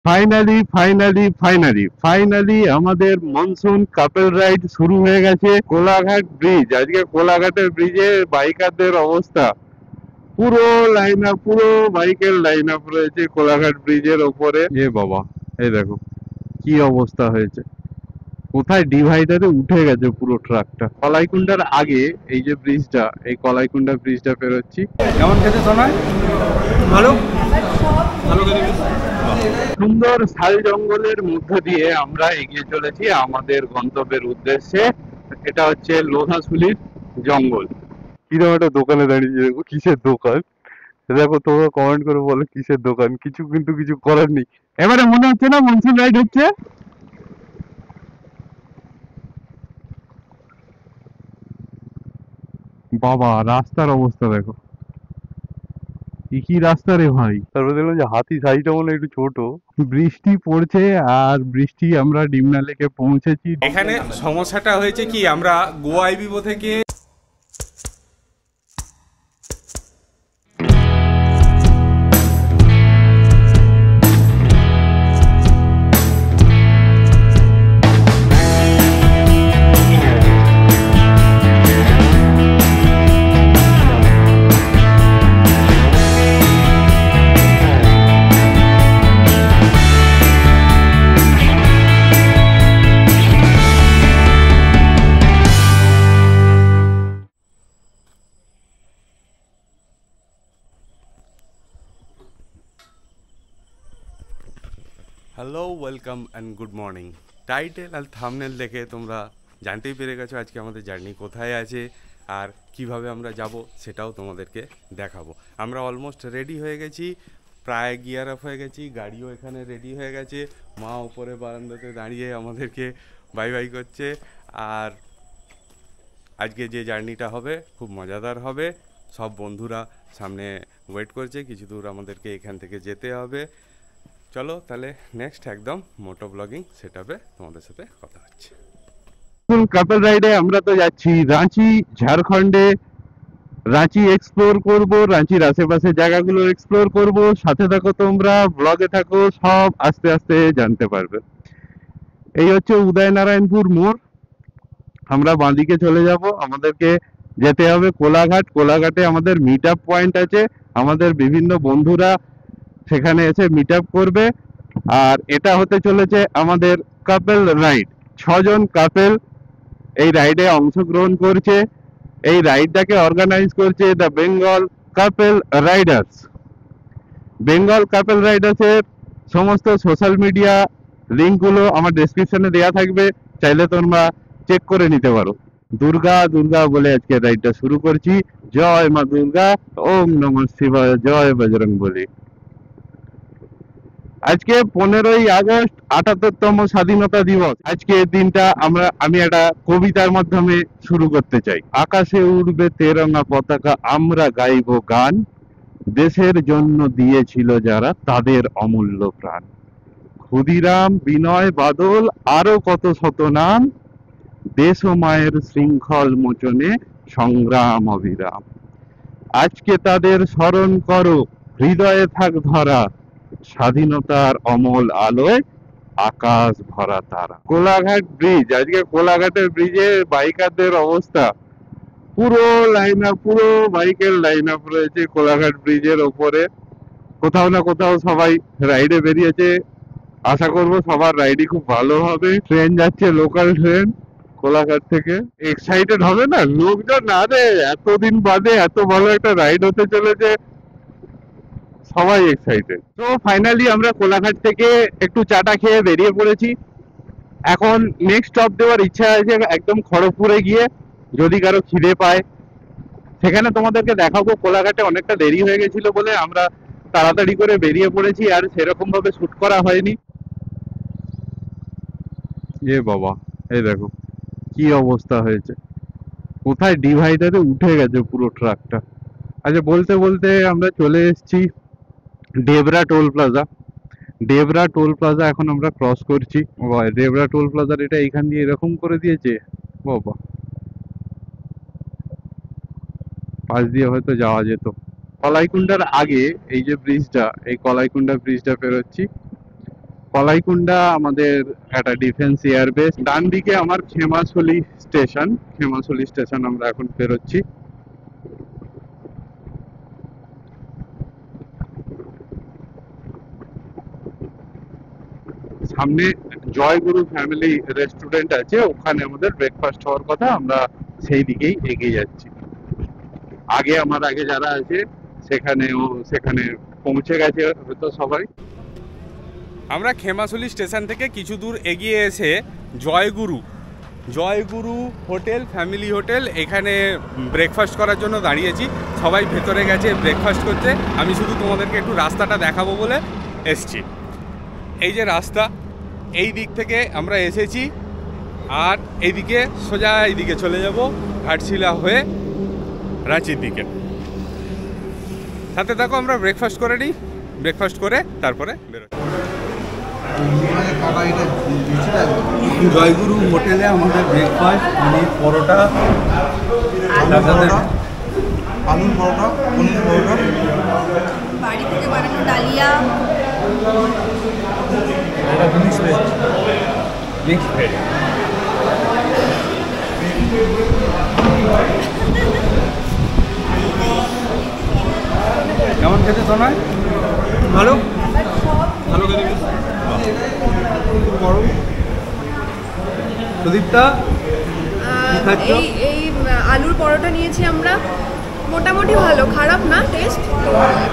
Finally finally finally finally আমাদের monsoon couple ride শুরু হয়ে গেছে কোলাঘাট ব্রিজ। আজকে কোলাঘাটের ব্রিজে বাইকারদের অবস্থা পুরো লাইন আপ, পুরো বাইকের লাইন আপ রয়েছে কোলাঘাট ব্রিজের ওপরে। এ বাবা, এই দেখো কি অবস্থা হয়েছে, কোথায় ডিভাইডারে উঠে গেছে পুরো ট্রাকটা। কলাইকুণ্ডার আগে এই যে ব্রিজটা, এই কলাইকুণ্ডা ব্রিজটা পেরোচ্ছি। কেমন খেতে শোনায়? ভালো ভালো খেতে। সুন্দর শাল জঙ্গলের মধ্য দিয়ে আমরা এগিয়ে চলেছি আমাদের গন্তব্যের উদ্দেশ্যে। এটা হচ্ছে লোহাশুলির জঙ্গল। কিরকম একটা দোকানে দাঁড়িয়ে দেখো, কিসের দোকান দেখো, তোমরা কমেন্ট করে বলো কিসের দোকান। কিছু কিন্তু কিছু করার নেই। এবারে মনে হচ্ছে না মনসুন রাইড হচ্ছে। বাবা রাস্তার অবস্থা দেখো, কি রাস্তা রে ভাই। তারপরে দেখলাম যে হাতি সাইজটা মনে হয় একটু ছোট। বৃষ্টি পড়ছে আর বৃষ্টি, আমরা ডিমনা লেকে পৌঁছেছি। এখানে সমস্যাটা হয়েছে কি, আমরা গোয়া আইবিবো থেকে hello welcome and good morning. Title আর থাম্বনেল দেখে তোমরা জানতেই পেরে গেছো আজকে আমাদের জার্নি কোথায় আছে আর কিভাবে আমরা যাব সেটাও তোমাদেরকে দেখাবো। আমরা অলমোস্ট রেডি হয়ে গেছি, প্রায় গিয়ার আপ হয়ে গেছি, গাড়িও এখানে রেডি হয়ে গেছে। মা উপরে বারান্দাতে দাঁড়িয়ে আমাদেরকে বাই বাই করছে। আর আজকে যে জার্নিটা হবে খুব মজাদার হবে। সব বন্ধুরা সামনে ওয়েট করছে, কিছু দূর আমাদেরকে এখান থেকে যেতে হবে। চলো তাহলে নেক্সট একদম মোটো ব্লগিং সেটআপে তোমাদের সাথে কথা হচ্ছে। কাপল রাইডে আমরা তো যাচ্ছি রাঁচি, ঝাড়খণ্ডে। রাঁচি এক্সপ্লোর করব, রাঁচির আশেপাশে জায়গাগুলো এক্সপ্লোর করব। সাথে থাকো তোমরা, ব্লগে থাকো, সব আস্তে আস্তে জানতে পারবে। এই হচ্ছে উদয়নারায়ণপুর মোড়। আমরা বাঁদিকে চলে যাব, আমাদেরকে যেতে হবে কোলাঘাট। কোলাঘাটে আমাদের মিট আপ পয়েন্ট আছে, আমাদের বিভিন্ন বন্ধুরা সেখানে এসে মিট আপ করবে। আর এটা হতে চলেছে আমাদের কাপেল রাইড। 6জন কাপেল এই রাইডে অংশগ্রহণ করছে। এই রাইডটাকে অর্গানাইজ করছে the Bengal couple riders. Bengal couple রাইডার্সের সমস্ত সোশ্যাল মিডিয়া লিঙ্কগুলো আমার ডেসক্রিপশনে দেওয়া থাকবে, চাইলে তোমরা চেক করে নিতে পারো। দুর্গা দুর্গা বলে আজকে রাইডটা শুরু করছি। জয় মা দুর্গা, ওম নমঃ শিবায়, জয় বজরংবলী। আজকে 15ই আগস্ট, 78তম স্বাধীনতা দিবস। আজকে দিনটা আমি একটা কবিতার মাধ্যমে শুরু করতে চাই। আকাশে উড়বে তেরঙা পতাকা, আমরা গাইবো গান, দেশের জন্য দিয়েছিল যারা তাদের অমূল্য প্রাণ। ক্ষুদিরাম, বিনয়, বাদল, আরো কত শত নাম, দেশ ও মায়ের শৃঙ্খল মোচনে সংগ্রাম অবিরাম। আজকে তাদের স্মরণ করো, হৃদয়ে থাক ধরা, স্বাধীনতার অমল আলোয় আকাশ ভরা তারা। কোলাঘাট ব্রিজ, আজকে কোলাঘাটের ব্রিজে বাইকারদের অবস্থা পুরো লাইন আপ, পুরো বাইকের লাইন আপ রয়েছে কোলাঘাট ব্রিজের ওপরে। কোথাও না কোথাও সবাই রাইডে বেরিয়েছে। আশা করব সবার রাইডই খুব ভালো হবে। ট্রেন যাচ্ছে, লোকাল ট্রেন কোলাঘাট থেকে। এক্সাইটেড হবে না লোকজন? না রে, এতদিন বাদে এত ভালো একটা রাইড হতে চলেছে, সবাই এক্সাইটেড। তো ফাইনালি আমরা কোলাঘাট থেকে একটু চাটা খেয়ে বেরিয়ে পড়েছি। এখন নেক্সট স্টপ দেওয়ার ইচ্ছা আছে একদম খড়গপুরে গিয়ে, যদি কারো খিদে পায়। সেখানে তোমাদেরকে দেখাবো। কোলাঘাটে অনেকটা দেরি হয়ে গেছিল বলে আমরা তাড়াতাড়ি করে বেরিয়ে পড়েছি, আর সেরকম ভাবে শুট করা হয়নি। এ বাবা, এই দেখো কি অবস্থা হয়েছে, কোথায় ডিভাইডারে উঠে গেছে পুরো ট্রাকটা। আচ্ছা, বলতে বলতে আমরা চলে এসেছি Debra toll plaza. Debra toll plaza এখন আমরা ক্রস করছি। ডেবরা টোল প্লাজার এটা এইখান দিয়ে এরকম করে দিয়েছে, বাবা পাশ দিয়ে হয়তো যাওয়া যেত। কলাইকুণ্ডার আগে এই যে ব্রিজটা, এই কলাইকুণ্ডা ব্রিজটা পেরোচ্ছি। কলাইকুণ্ডা আমাদের একটা ডিফেন্স এয়ারবেস। ডান দিকে আমার খেমাশুলি স্টেশন। খেমাশুলি স্টেশন আমরা এখন বেরোচ্ছি। সামনে জয়গুরু ফ্যামিলি রেস্টুরেন্ট আছে, ওখানে আমাদের ব্রেকফাস্ট হওয়ার কথা। আমরা সেই দিকেই এগিয়ে যাচ্ছি। আমার আগে যারা আছে সেখানে পৌঁছে গেছে হয়তো সবাই। আমরা খেমাশুলি স্টেশন থেকে কিছু দূর এগিয়ে এসে জয়গুরু হোটেল, ফ্যামিলি হোটেল, এখানে ব্রেকফাস্ট করার জন্য দাঁড়িয়েছি। সবাই ভেতরে গেছে ব্রেকফাস্ট করতে। আমি শুধু তোমাদেরকে একটু রাস্তাটা দেখাবো বলে এসছি। এই যে রাস্তা, এই দিক থেকে আমরা এসেছি, আর এইদিকে সোজা এইদিকে চলে যাব ঘাটশিলা হয়ে রাঁচির দিকে। সাথে থাকো, আমরা ব্রেকফাস্ট করে নিই। ব্রেকফাস্ট করে তারপরে বেরোই। জয়গুরু হোটেলে আমাদের ব্রেকফাস্ট, পনির পরোটা, তার সাথে আলুর পরোটা, পনির পরোটা, বাড়ি থেকে বানানো ডালিয়া, এটা মিক্স ভেজ। কেমন খেতে শোনায়? ভালো ভালো খেতে গরম। সুদীপ্তা এই আলুর পরোটা নিয়েছি আমরা, মোটামুটি ভালো, খারাপ না টেস্ট। তো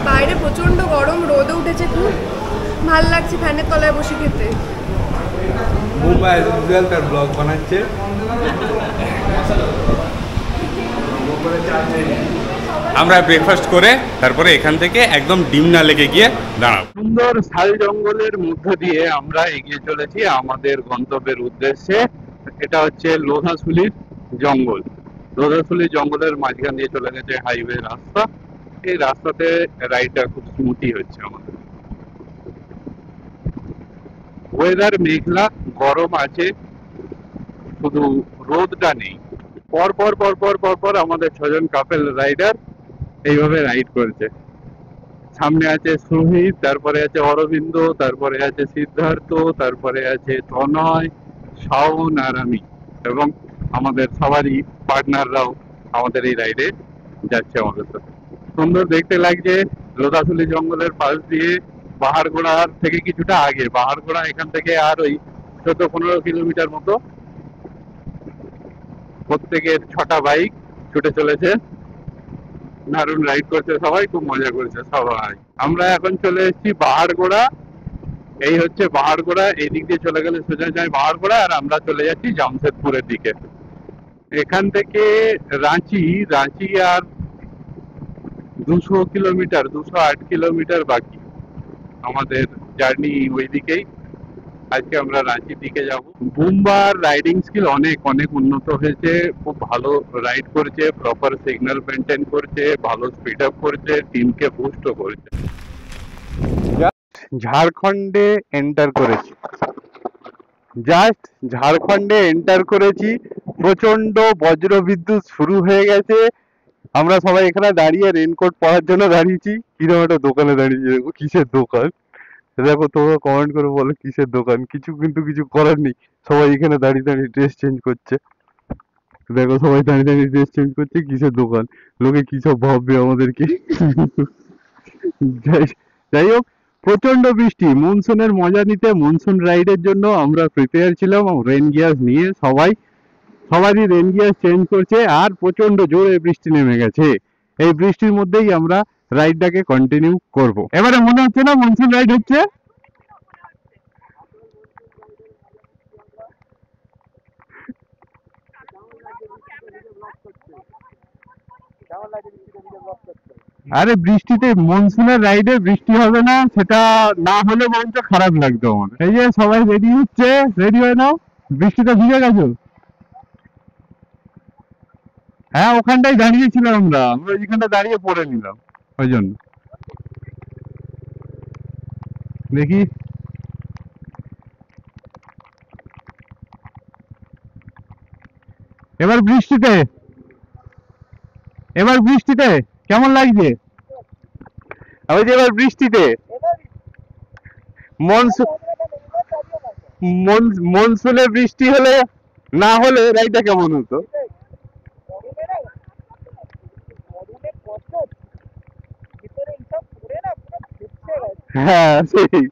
বাইরে প্রচণ্ড গরম, রোদে উঠেছে খুব, ভাল লাগছে ফ্যানের তলায় বসে খেতে। মুম্বাই তার ব্লগ বানাচ্ছে। আমরা ব্রেকফাস্ট করে তারপরে এখান থেকে একদম ডিমনা লেকে গিয়ে দাঁড়াবো। সুন্দর শাল জঙ্গলের মধ্য দিয়ে আমরা এগিয়ে চলেছি আমাদের গন্তব্যের উদ্দেশ্যে। এটা হচ্ছে লোধাশুলির জঙ্গল। লোধাশুলির জঙ্গলের মাঝখান দিয়ে চলে গেছে হাইওয়ে রাস্তা। এই রাস্তাতে রাইডটা খুব স্মুথই হচ্ছে আমাদের। ওয়েদার মেঘলা, গরম আছে, শুধু রোদটা নেই। পর পর পর পর পর পর আমাদের 6 জন কাপেল রাইডার এইভাবে রাইড করছে। সামনে আছে সুহিত, তারপরে আছে অরবিন্দ, তারপরে আছে সিদ্ধার্থ, তারপরে আছে তনয়, শাওন আর আমি, এবং আমাদের সবারই পার্টনাররাও আমাদের এই রাইডে যাচ্ছে আমাদের সাথে। সুন্দর দেখতে লাগছে। লোধাশুলি জঙ্গলের পাশ দিয়ে পাহাড়গোড়ার থেকে কিছুটা আগে, পাহাড়গোড়া এখান থেকে আর ওই 14-15 কিলোমিটার মতো। প্রত্যেকের 6টা বাইক ছুটে চলেছে, দারুণ রাইড করছে সবাই, খুব মজা করছে সবাই। আমরা এখন চলে এসেছি পাহাড়গোড়া। এই হচ্ছে পাহাড়গোড়া। এই দিক দিয়ে চলে গেলে সোজা যায় পাহাড়গোড়া, আর আমরা চলে যাচ্ছি জামশেদপুরের দিকে। এখান থেকে রাঁচি আর 200 কিলোমিটার, 208 কিলোমিটার বাকি আমাদের জার্নি ওই দিকেই। আজকে আমরা রাঁচির দিকে যাব। বুম্বার রাইডিং স্কিল অনেক অনেক উন্নত হয়েছে, খুব ভালো রাইড করছে, প্রপার সিগন্যাল মেনটেন করছে, ভালো স্পিড আপ করছে, টিমকে বুস্টও করছে। ঝাড়খণ্ডে এন্টার করেছি, প্রচন্ড বজ্রবিদ্যুৎ শুরু হয়ে গেছে। আমরা সবাই এখানে দাঁড়িয়ে রেনকোট পরার জন্য দাঁড়িয়েছি। কিরকম একটা দোকানে দাঁড়িয়েছি, দেখো কিসের দোকান। দেখো তোমরা কমেন্ট করে বলো কিসের দোকান। কিছু করার নেই, সবাই এখানে দাঁড়িয়ে দাঁড়িয়ে ড্রেস চেঞ্জ করছে। দেখো সবাই দাঁড়িয়ে দাঁড়িয়ে ড্রেস চেঞ্জ করছে, কিসের দোকান, লোকে কি সব ভাববে আমাদেরকে। যাই হোক, প্রচন্ড বৃষ্টি। মনসুনের মজা নিতে, মনসুন রাইডের জন্য আমরা প্রিপেয়ার ছিলাম রেন গিয়ার নিয়ে। সবারই রেন গিয়ার চেঞ্জ করছে, আর প্রচন্ড জোরে বৃষ্টি নেমে গেছে। এই বৃষ্টির মধ্যেই আমরা রাইডটাকে কন্টিনিউ করব। এবারে মনে হচ্ছে না মনসুন রাইড হচ্ছে? আরে বৃষ্টিতে, মনসুনের রাইডে বৃষ্টি হবে না, সেটা না হলে বরঞ্চ খারাপ লাগতো আমার। এই যে সবাই রেডি হচ্ছে, রেডি হয়ে নাও। বৃষ্টিতে ভিজে গেছো? হ্যাঁ, ওখানটাই দাঁড়িয়েছিলাম আমরা ওইখানটা দাঁড়িয়ে পড়ে নিলাম, ওই জন্য। দেখি এবার বৃষ্টিতে কেমন লাগছে? ওই যে এবার বৃষ্টিতে মনসুন মনসুনে বৃষ্টি হলে না হলে রাইডটা কেমন হতো? হ্যাঁ সেই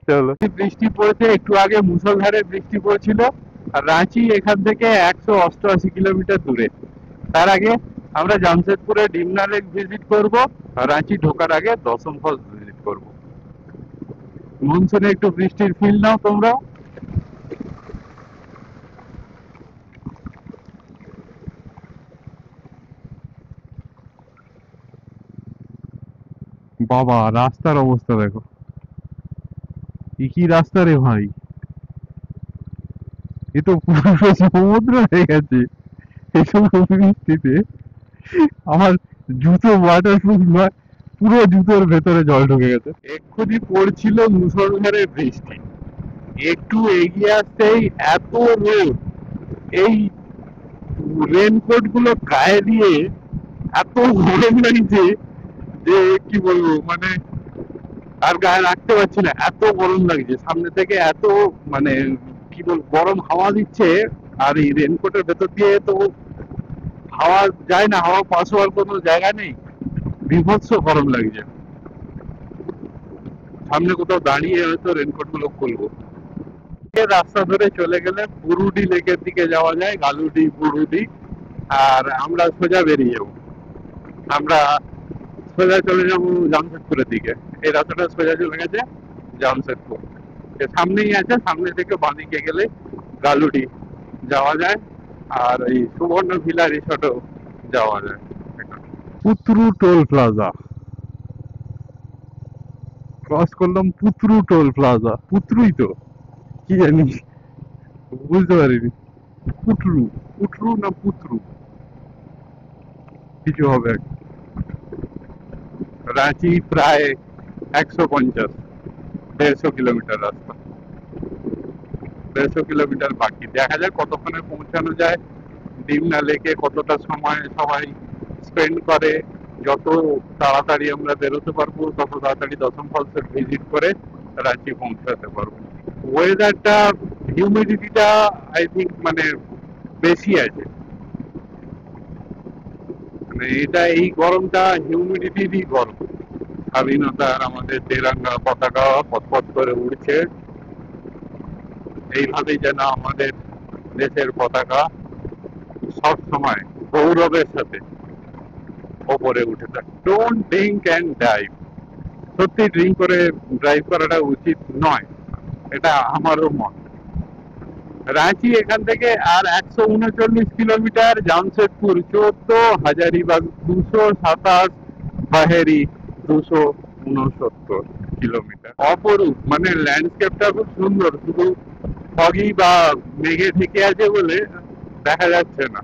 চলো, বৃষ্টি পড়েছে একটু আগে, মুষলধারে বৃষ্টি পড়ছিল। আর রাঁচি এখান থেকে 188 কিলোমিটার দূরে। তার আগে আমরা জামশেদপুরে ডিমনা লেক ভিজিট করব, আর রাঁচি ঢোকার আগে দশম ফলস ভিজিট করব। মনসুনে একটু বৃষ্টির ফিল নাও তোমরা। বাবা রাস্তার অবস্থা দেখো, কি রাস্তা রে ভাই, এ তো পুরো সমুদ্র হয়ে গেছে এইসব বৃষ্টিতে। আমার জুতো ওয়াটারপ্রুফ নয়, পুরো জুতোর ভেতরে জল ঢুকে গেছে। এক্ষুনি পড়ছিল মুষলধারে বৃষ্টি, একটু এগিয়ে আসতেই এত রোদ, এই রেনকোট গুলো গায়ে দিয়ে এত গরম লাগছে যে কি বলবো, মানে আর গায়ে রাখতে পারছি না, এত গরম লাগছে। সামনে থেকে এত মানে কি বলবো গরম হাওয়া দিচ্ছে, আর এই রেনকোটের ভেতর দিয়ে তো হাওয়া যায় না, হাওয়া পাস হওয়ার কোনো জায়গা নেই, বিভৎস গরম লাগছে। সামনে কোথাও দাঁড়িয়ে হয়তো রেনকোট গুলো খুলবো। রাস্তা ধরে চলে গেলে পুরুডি লেকের দিকে যাওয়া যায়, গালুডি পুরুডি, আর আমরা সোজা বেরিয়ে যাবো। আমরা সোজা চলে যাবো জামশেদপুরের দিকে। এই রাস্তাটা সোজা চলে গেছে জামশেদপুর, সামনেই আছে, সামনে থেকে বাঁদিকে গেলে গালুডি যাওয়া যায়, আর এই সুবর্ণ ভিলা রিসর্টও যাওয়া যায়। পুত্রু টোল প্লাজা ক্রস করলাম, পুত্রু টোল প্লাজা, পুত্রুই তো, কি জানি বুঝতে পারিনি, পুটরু পুটরু না পুত্রু কিছু হবে। রাঁচি প্রায় 150 150 কিলোমিটার রাস্তা, 150 কিলোমিটার বাকি। দেখা যাক কতক্ষণে পৌঁছানো যায় ডিমনা লেকে, কতটা সময় সবাই স্পেন্ড করে। যত তাড়াতাড়ি আমরা বেরোতে পারবো তত তাড়াতাড়ি দশম ফলসের ভিজিট করে রাঁচি পৌঁছাতে পারবো। ওয়েদারটা, হিউমিডিটিটা আই থিঙ্ক মানে বেশি আছে, মানে এটা এই গরমটা হিউমিডিটিরই গরম। স্বাধীনতার আমাদের তেরঙ্গা পতাকা পথ করে উড়ছে, এইভাবেই যেন আমাদের দেশের পতাকা সব সময় গৌরবের সাথে ওপরে উঠে থাকে। Don't drink and drive. সত্যি ড্রিঙ্ক করে ড্রাইভ করাটা উচিত নয়, এটা আমারও মত। রাঁচি এখান থেকে আর 139 কিলোমিটার, জামশেদপুর 14, হাজারিবাগ 227, বাহেরি 269 কিলোমিটার। অপরূপ, মানে ল্যান্ডস্কেপটা খুব সুন্দর, শুধু ফগি বা মেঘে ঢেকে আছে বলে দেখা যাচ্ছে না,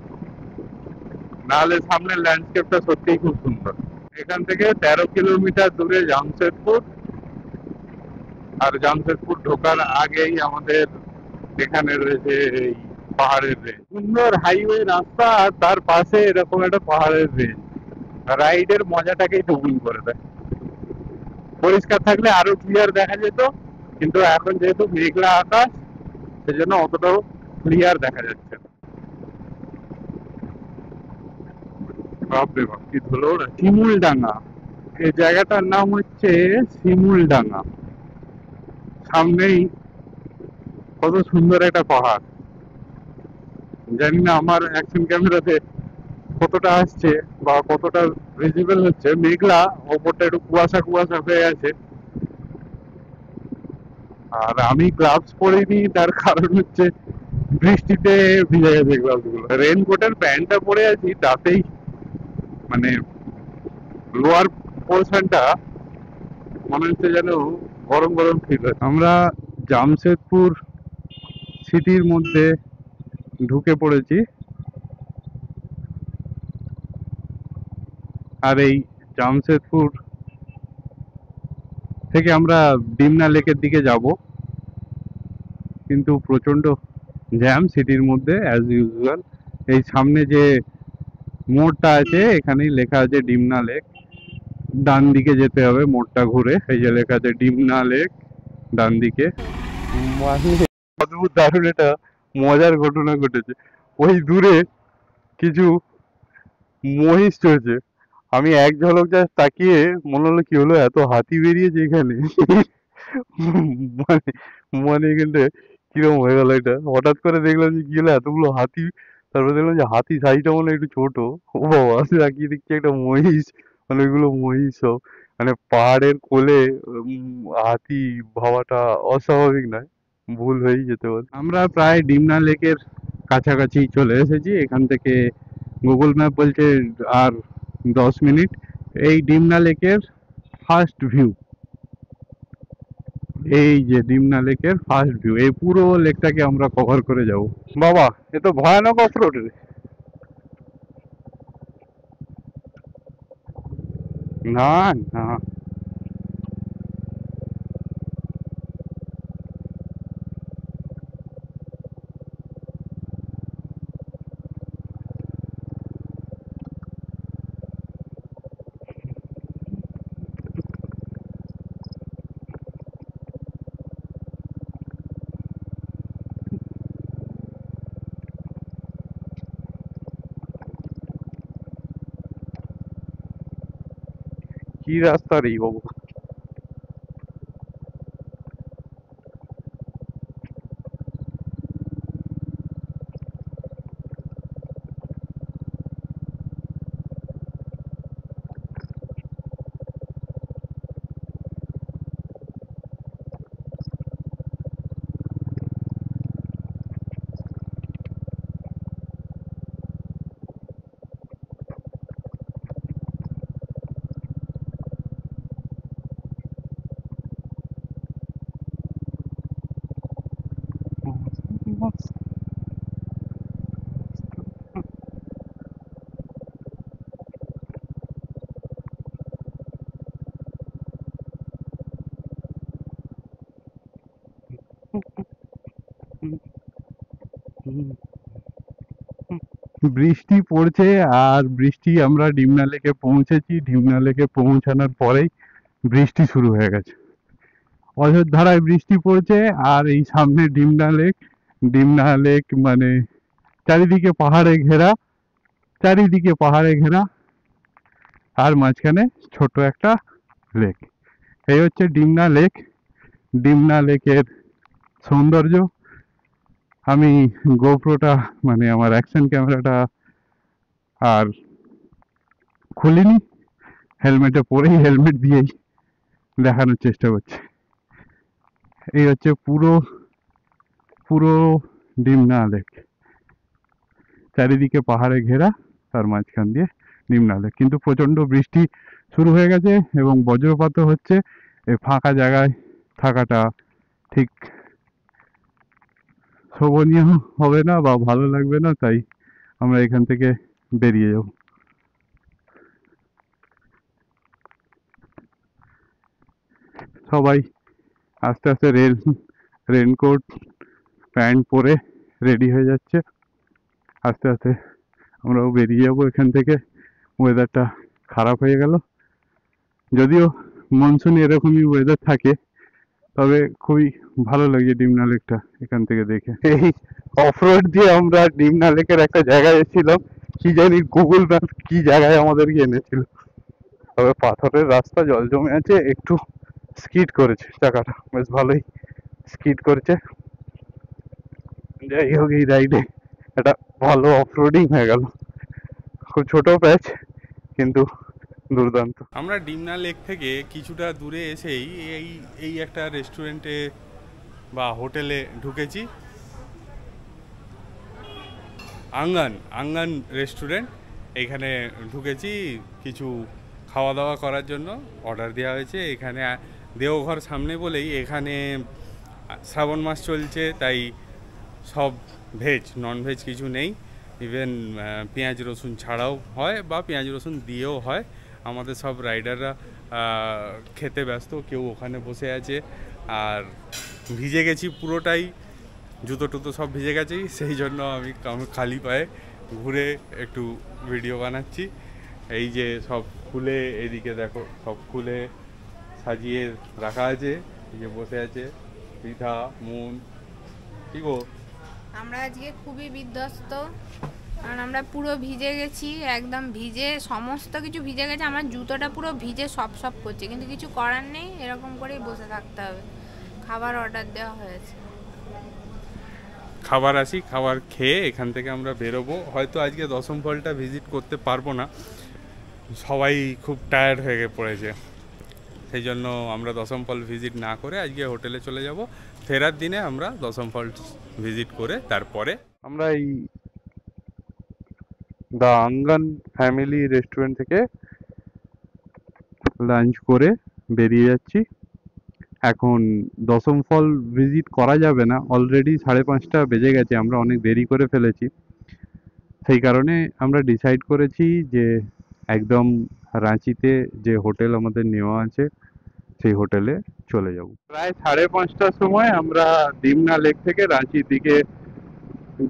নাহলে সামনের ল্যান্ডস্কেপটা সত্যিই খুব সুন্দর। এখান থেকে 13 কিলোমিটার দূরে জামশেদপুর, আর জামশেদপুর ঢোকার আগেই আমাদের এখানে রয়েছে এই পাহাড়ের রেঞ্জ, সুন্দর হাইওয়ে রাস্তা, আর তার পাশে এরকম একটা পাহাড়ের রেঞ্জ, রাইডের মজাটাকেই দ্বিগুণ করে দেয়। পরিষ্কার থাকলে আরো ক্লিয়ার দেখা যেত, কিন্তু এখন যেহেতু মেঘলা আকাশ, সেজন্য অতটাও ক্লিয়ার দেখা যাচ্ছে না। বাপরে বাপ, কি ধুলো ওরা। শিমুলডাঙ্গা, এই জায়গাটার নাম হচ্ছে শিমুলডাঙ্গা। সামনেই কত সুন্দর একটা পাহাড়, জানি না আমার অ্যাকশন ক্যামেরাতে কতটা আসছে বা কতটা ভিজিবল হচ্ছে। মেঘলা, ওপরটা একটু কুয়াশা কুয়াশা হয়ে আছে, আর আমি গ্লাভস পরিনি, তার কারণ হচ্ছে বৃষ্টিতে ভিজে গেছে গ্লাভস গুলো। রেনকোটের প্যান্টটা পরে আছি, তাতেই মানে লোয়ার পোর্শনটা মনে হচ্ছে যেন গরম গরম ফিল হচ্ছে। আমরা জামশেদপুর সিটির মধ্যে ঢুকে পড়েছি, আর এই জামশেদপুর থেকে আমরা ডিমনা লেকের দিকে যাব, কিন্তু প্রচন্ড জ্যাম সিটির মধ্যে অ্যাজ ইউজুয়াল। এই সামনে যে মোড়টা আছে, এখানেই লেখা আছে ডিমনা লেক, ডান দিকে যেতে হবে, মোড়টা ঘুরে। এই যে লেখা আছে ডিমনা লেক, ডান দিকে। মানে অদ্ভুত দারুণ একটা মজার ঘটনা ঘটেছে। ওই দূরে কিছু মহিষ চলছে। আমি এক ঝলক যা তাকিয়ে মনে হলো কি হলো, এত হাতি বেরিয়েছে এখানে। মানে মানে এখানটা কিরকম হয়ে গেল এটা, হঠাৎ করে দেখলাম যে কি হলো এতগুলো হাতি। তারপর দেখলাম যে হাতি সাইজটা মনে হয় একটু ছোট। ও বাবা, তাকিয়ে দেখছি একটা মহিষ, মানে ওইগুলো মহিষ সব। মানে পাহাড়ের কোলে হাতি ভাবাটা অস্বাভাবিক নয়, ভুল হয়েই যেতে পারে। আমরা প্রায় ডিমনা লেকের কাছাকাছি চলে এসেছি। এখান থেকে গুগল ম্যাপ বলছে আর 10 মিনিট। এই ডিমনা লেকের ফার্স্ট ভিউ, এই যে ডিমনা লেকের ফার্স্ট ভিউ, এই পুরো লেকটাকে আমরা কভার করে যাব। বাবা, এ তো ভয়ানক অফরোড রে। না না, কি রাস্তা রে বাবু। বৃষ্টি পড়ছে, আর বৃষ্টি, আমরা ডিমনা লেকে পৌঁছেছি। ডিমনা লেকে পৌঁছানোর পরেই বৃষ্টি শুরু হয়ে গেছে, অঝোরধারায় বৃষ্টি পড়ছে। আর এই সামনে ডিমনা লেক। ডিমনা লেক মানে চারিদিকে পাহাড়ে ঘেরা, চারিদিকে পাহাড়ে ঘেরা, আর মাঝখানে ছোট একটা লেক। এই হচ্ছে ডিমনা লেক। ডিমনা লেকের সৌন্দর্য। আমি গোপ্রোটা, মানে আমার অ্যাকশন ক্যামেরাটা আর খুলিনি, হেলমেটে পরেই, হেলমেট দিয়েই দেখানোর চেষ্টা করছি। এই হচ্ছে পুরো পুরো ডিমনা লেক, চারিদিকে পাহাড়ে ঘেরা, তার মাঝখান দিয়ে ডিমনা লেক। কিন্তু প্রচণ্ড বৃষ্টি শুরু হয়ে গেছে এবং বজ্রপাতও হচ্ছে। এই ফাঁকা জায়গায় থাকাটা ঠিক শোভনীয় হবে না বা ভালো লাগবে না, তাই আমরা এখান থেকে বেরিয়ে যাব। সবাই আস্তে আস্তে রেনকোট প্যান্ট পরে রেডি হয়ে যাচ্ছে। আস্তে আস্তে আমরাও বেরিয়ে যাবো এখান থেকে। ওয়েদারটা খারাপ হয়ে গেল, যদিও মনসুন এরকমই ওয়েদার থাকে, তবে খুবই ভালো লাগে ডিমনা লেকটা এখান থেকে দেখে। এই অফরোড দিয়ে আমরা ডিমনা লেকের একটা জায়গায় এসেছিলাম, কি জানি গুগল ম্যাপ কি জায়গায় আমাদেরকে এনেছিল। তবে পাথরের রাস্তা, জল জমে আছে, একটু স্কিড করেছে চাকাটা, বেশ ভালোই স্কিড করেছে। যাই হোক, এই রাইডে একটা ভালো অফরোডিং হয়ে গেল। খুব ছোট প্যাচ, কিন্তু দুর্দান্ত। আমরা ডিমনা লেক থেকে কিছুটা দূরে এসেই এই এই একটা রেস্টুরেন্টে বা হোটেলে ঢুকেছি। আঙ্গান রেস্টুরেন্ট, এইখানে ঢুকেছি কিছু খাওয়া দাওয়া করার জন্য। অর্ডার দেওয়া হয়েছে। এখানে দেওঘর সামনে বলেই এখানে শ্রাবণ মাস চলছে, তাই সব ভেজ, নন ভেজ কিছু নেই। ইভেন পেঁয়াজ রসুন ছাড়াও হয় বা পেঁয়াজ রসুন দিয়েও হয়। আমাদের সব রাইডাররা খেতে ব্যস্ত, কেউ ওখানে বসে আছে। আর ভিজে গেছি পুরোটাই, জুতো টুতো সব ভিজে গেছি, সেই জন্য আমি খালি পায়ে ঘুরে একটু ভিডিও বানাচ্ছি। এই যে সব খুলে এদিকে দেখো সব খুলে সাজিয়ে রাখা আছে। এই যে বসে আছে পৃথা, মুন, কি গো? আমরা আজকে খুবই বিধ্বস্ত, কারণ আমরা পুরো ভিজে গেছি, একদম ভিজে, সমস্ত কিছু ভিজে গেছে। আমার জুতোটা পুরো ভিজে সপ করছে, কিন্তু কিছু করার নেই, এরকম করেই বসে থাকতে হবে। খাবার অর্ডার দেওয়া হয়েছে, খাবার আসি, খাবার খেয়ে এখান থেকে আমরা বেরোবো। হয়তো আজকে দশম ফলটা ভিজিট করতে পারবো না, সবাই খুব টায়ার্ড হয়ে পড়েছে, সেই জন্য আমরা দশম ফল ভিজিট না করে আজকে হোটেলে চলে যাব। ফেরার দিনে আমরা দশম ফল ভিজিট করে তারপরে আমরা এই দ্য আঙ্গন ফ্যামিলি রেস্টুরেন্ট থেকে লাঞ্চ করে বেরিয়ে যাচ্ছি। এখন দশম ফল ভিজিট করা যাবে না, অলরেডি 5:30 বেজে গেছে, আমরা অনেক দেরি করে ফেলেছি। সেই কারণে আমরা ডিসাইড করেছি যে একদম রাঁচিতে যে হোটেল আমাদের নেওয়া আছে সেই হোটেলে চলে যাব। প্রায় 5:30টার সময় আমরা ডিমনা লেক থেকে রাঁচির দিকে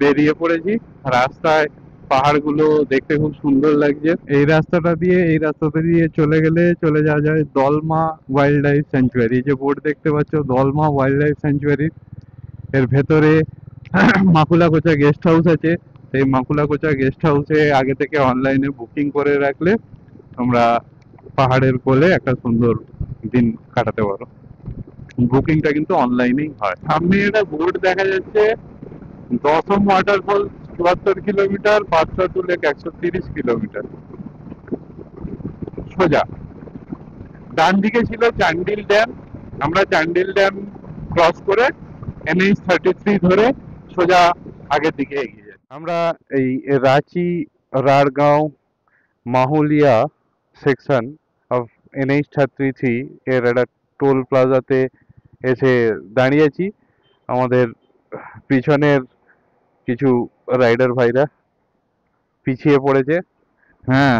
বেরিয়ে পড়েছি। রাস্তায় পাহাড়গুলো দেখতে খুব সুন্দর লাগছে। এই রাস্তাটা দিয়ে চলে যাওয়া যায় দলমা ওয়াইল্ড লাইফ স্যাংচুয়ারি। যে বোর্ড দেখতে পাচ্ছ, দলমা ওয়াইল্ড লাইফ স্যাংচুয়ারি, এর ভেতরে মাকুলাকোচা গেস্ট হাউস আছে। এই মাকুলাকোচা গেস্ট হাউসে আগে থেকে অনলাইনে বুকিং করে রাখলে তোমরা পাহাড়ের কোলে একটা সুন্দর দিন কাটাতে পারো। বুকিংটা কিন্তু অনলাইনেই হয়। সামনে একটা বোর্ড দেখা যাচ্ছে, দশম ওয়াটারফল 74 কিলোমিটার, বাদশা টু লেক 130 কিলোমিটার। সোজা ডান দিকে ছিল চান্ডিল ড্যাম। আমরা চান্ডিল ড্যাম ক্রস করে NH-33 ধরে সোজা আগের দিকে এগিয়ে যাই। আমরা এই রাঁচি রাড়গাঁও মাহুলিয়া সেকশন অফ NH-33 এর একটা টোল প্লাজাতে এসে দাঁড়িয়েছি। আমাদের পিছনের কিছু রাইডার ভাইরা পিছিয়ে পড়েছে। হ্যাঁ,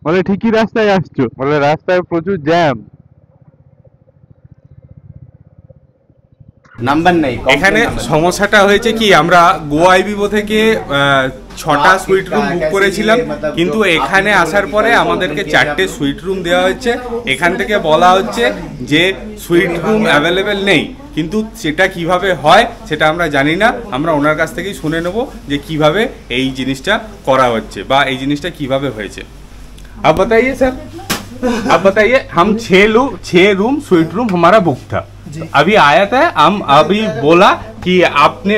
বলে ঠিকই রাস্তায় আসছো, বলে রাস্তায় প্রচুর জ্যাম। নাম্বার নেই এখানে সমস্যাটা হয়েছে কি, আমরা গোয়া বিবো থেকে 6টা সুইট রুম বুক করেছিলাম, কিন্তু এখানে আসার পরে আমাদেরকে 4টে সুইট রুম দেওয়া হচ্ছে। এখান থেকে বলা হচ্ছে যে সুইট রুম অ্যাভেলেবেল নেই, কিন্তু সেটা কিভাবে হয় সেটা আমরা জানি না। আমরা ওনার কাছ থেকেই শুনে নেব যে কিভাবে এই জিনিসটা করা হচ্ছে বা এই জিনিসটা কিভাবে হয়েছে। अब बताइए सर, अब बताइए, हम 6 रूम स्वीट रूम हमारा बुक था, अभी आया था, हम अभी बोला कि आपने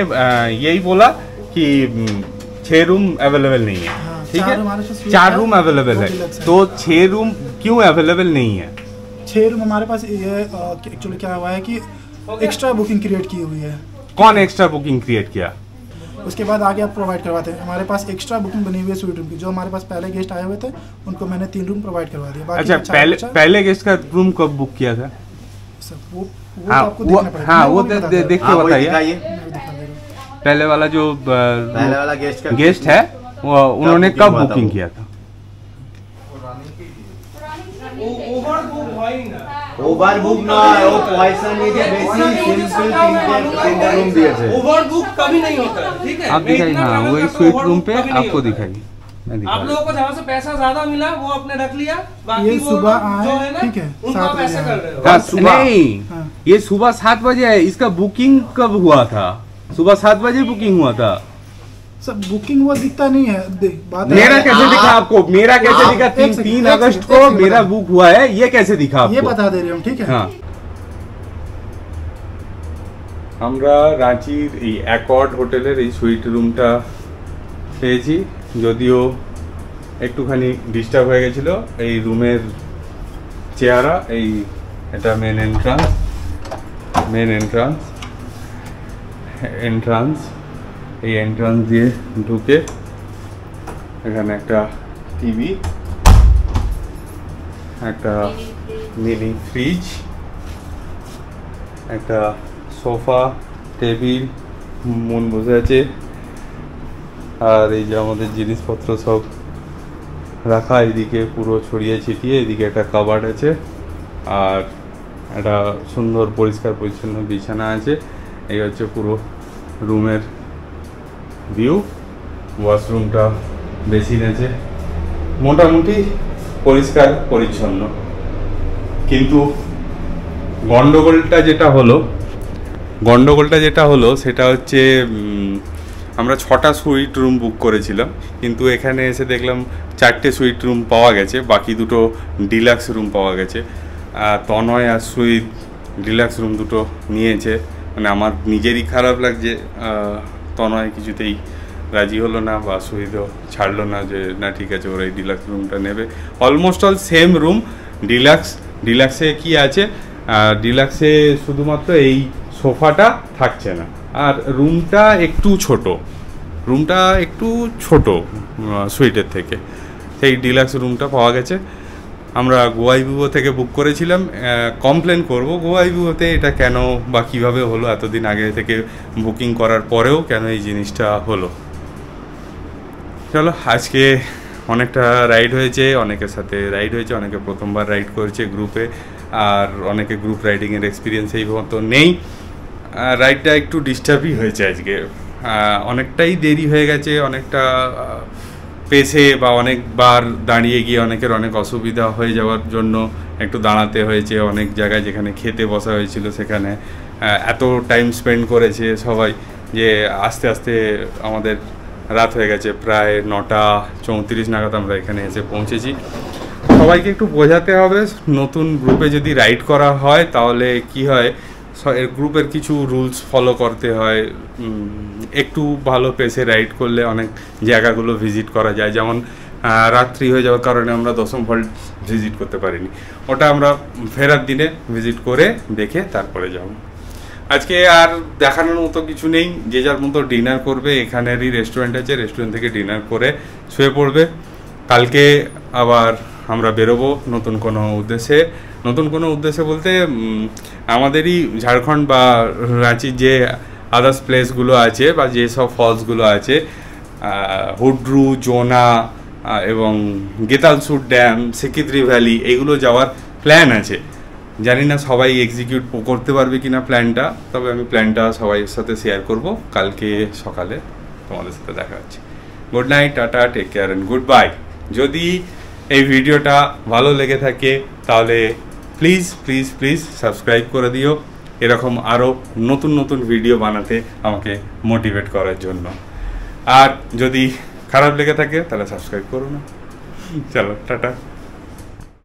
यही बोला कि 6 रूम अवेलेबल नहीं है। ठीक है, 4 रूम अवेलेबल है, तो 6 रूम क्यों अवेलेबल नहीं है? 6 रूम हमारे पास ये एक्चुअली क्या हुआ है कि एक्स्ट्रा बुकिंग क्रिएट की हुई है। कौन एक्स्ट्रा बुकिंग क्रिएट किया? उसके बाद आगे आप प्रोवाइड करवाते हैं। हमारे पास एक्स्ट्रा बुकिंग बनी हुई है स्वीट रूम की। जो हमारे पास पहले गेस्ट आए हुए थे उनको मैंने 3 रूम प्रोवाइड करवा दिया। बाकी अच्छा, पहले गेस्ट का रूम कब बुक किया था? सब वो आपको देखना पड़ेगा। हाँ, वो देख के बताइए। पहले वाला जो पहले वाला गेस्ट है वो उन्होंने कब बुकिंग किया था? ওভার বুক নয়, ও পয়সা নিয়ে যে বেশি সিম্পল 3 रूम दिए थे। ओवर बुक कभी नहीं होता है, ठीक है? आप दिखाइए, हाँ वही स्वीट रूम पे आपको दिखाइए। आप लोगों को जहाँ से पैसा ज्यादा मिला वो आपने रख लिया, बाकी ये वो सुबह जो आए, है ना ठीक है, उनका 7 पैसा बजे कर रहे हो। हाँ, सुबह? नहीं, हाँ। ये सुबह 7 बजे है। इसका बुकिंग कब हुआ था? सुबह 7 बजे बुकिंग हुआ था। सब बुकिंग वो दिखता नहीं है। बात मेरा कैसे दिखा आपको? मेरा कैसे दिखा? एक सेकंड, 3 एक अगस्त सेकंड, को एक सेकंड मेरा बता। बुक हुआ है, ये कैसे दिखा ये आपको? बता दे रहे हम, ठीक है। हाँ, আমরা রাঁচির এই অ্যাকর্ড হোটেলের এই সুইট রুমটা পেয়েছি, যদিও একটুখানি ডিস্টার্ব হয়ে গেছিলো এই রুমের চেহারা। এই এটা মেন এন্ট্রান্স এই এন্ট্রান্স দিয়ে ঢুকে এখানে একটা টিভি, একটা মিনি ফ্রিজ, একটা সোফা, টেবিল, মন বসে আছে, আর এই যে আমাদের জিনিসপত্র সব রাখা এদিকে পুরো ছড়িয়ে ছিটিয়ে। এদিকে একটা কাবার্ড আছে আর একটা সুন্দর পরিষ্কার পরিচ্ছন্ন বিছানা আছে। এই হচ্ছে পুরো রুমের ভিউ। ওয়াশরুমটা বেসিন আছে। মোটামুটি পরিষ্কার পরিচ্ছন্ন। কিন্তু গন্ডগোলটা যেটা হলো সেটা হচ্ছে আমরা 6টা সুইট রুম বুক করেছিলাম, কিন্তু এখানে এসে দেখলাম 4টে সুইট রুম পাওয়া গেছে, বাকি দুটো ডিলাক্স রুম পাওয়া গেছে। তনয় আর সুইট ডিলাক্স রুম দুটো নিয়েছে, মানে আমার নিজেরই খারাপ লাগছে, তনয় কিছুতেই রাজি হলো না বা সুইদও ছাড়লো না যে না ঠিক আছে ওরা এই ডিলাক্স রুমটা নেবে। Almost all same room. ডিলাক্সে কি আছে, ডিলাক্সে শুধুমাত্র এই সোফাটা থাকছে না, আর রুমটা একটু ছোট সুইটের থেকে, সেই ডিলাক্স রুমটা পাওয়া গেছে। আমরা গোয়াই ভিভো থেকে বুক করেছিলাম। কমপ্লেন করব গোয়াই ভিভোতে এটা কেন বা কীভাবে হলো, এতদিন আগে থেকে বুকিং করার পরেও কেন এই জিনিসটা হলো। চলো, আজকে অনেকটা রাইড হয়েছে, অনেকের সাথে রাইড হয়েছে, অনেকে প্রথমবার রাইড করেছে গ্রুপে, আর অনেকে গ্রুপ রাইডিংয়ের এক্সপিরিয়েন্স এই মতো নেই। রাইডটা একটু ডিস্টার্বই হয়েছে আজকে, অনেকটাই দেরি হয়ে গেছে, অনেকটা পেছে বা অনেকবার দাঁড়িয়ে গিয়ে অনেকের অনেক অসুবিধা হয়ে যাওয়ার জন্য একটু দাঁড়াতে হয়েছে। অনেক জায়গায় যেখানে খেতে বসা হয়েছিল সেখানে এত টাইম স্পেন্ড করেছে সবাই যে আস্তে আস্তে আমাদের রাত হয়ে গেছে, প্রায় 9:34 নাগাদ আমরা এখানে এসে পৌঁছেছি। সবাইকে একটু বোঝাতে হবে, নতুন গ্রুপে যদি রাইড করা হয় তাহলে কি হয়, গ্রুপের কিছু রুলস ফলো করতে হয়। একটু ভালো পেসে রাইড করলে অনেক জায়গাগুলো ভিজিট করা যায়, যেমন রাত্রি হয়ে যাওয়ার কারণে আমরা দশম ফল্ট ভিজিট করতে পারিনি, ওটা আমরা ফেরার দিনে ভিজিট করে দেখে তারপরে যাব। আজকে আর দেখানোর মতো কিছু নেই, যে যার মতো ডিনার করবে, এখানেরই রেস্টুরেন্ট আছে, রেস্টুরেন্ট থেকে ডিনার করে শুয়ে পড়বে। কালকে আবার আমরা বেরোবো নতুন কোনো উদ্দেশ্যে বলতে আমাদেরই ঝাড়খণ্ড বা রাঁচির যে আদার্স প্লেসগুলো আছে বা যেসব ফলসগুলো আছে, হুড্রু, জোনা এবং গেতালসুর ড্যাম, সেকিত্রি ভ্যালি, এগুলো যাওয়ার প্ল্যান আছে। জানি না সবাই এক্সিকিউট করতে পারবে কিনা প্ল্যানটা, তবে আমি প্ল্যানটা সবাইয়ের সাথে শেয়ার করব। কালকে সকালে তোমাদের সাথে দেখা হচ্ছে। Good night, tata, take care and good bye. যদি এই ভিডিওটা ভালো লেগে থাকে তাহলে প্লিজ সাবস্ক্রাইব করে দিও, এরকম আরও নতুন ভিডিও বানাতে আমাকে মোটিভেট করার জন্য। আর যদি খারাপ লেগে থাকে তাহলে সাবস্ক্রাইব করো না। চলো, টাটা।